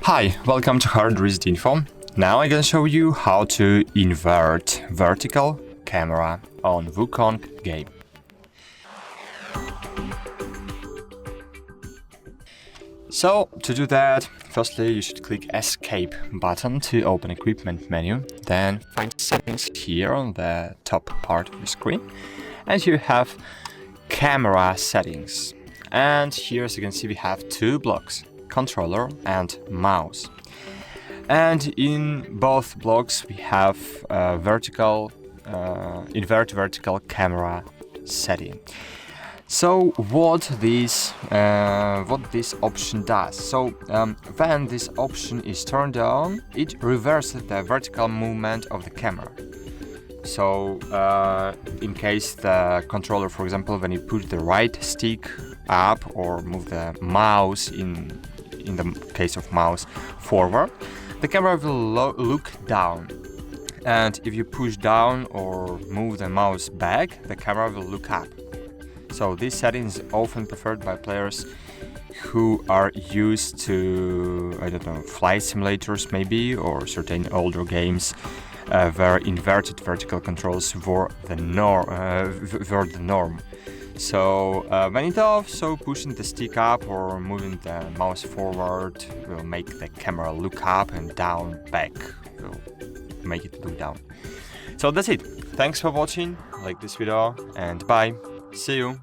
Hi, welcome to HardReset.Info. Now I'm gonna show you how to invert vertical camera on Wukong game. So to do that, firstly you should click Escape button to open equipment menu, then find settings here on the top part of the screen, and you have camera settings. And here, as you can see, we have two blocks, controller and mouse. And in both blocks we have invert vertical camera setting. So what this option does? So when this option is turned on, it reverses the vertical movement of the camera. So in case the controller, for example, when you put the right stick up or move the mouse in the case of mouse forward, the camera will look down. And if you push down or move the mouse back, the camera will look up. So this setting is often preferred by players who are used to, flight simulators maybe, or certain older games where inverted vertical controls were the norm. So when it's off, so pushing the stick up or moving the mouse forward will make the camera look up, and down back will make it look down. So that's it. Thanks for watching, like this video, and bye. See you.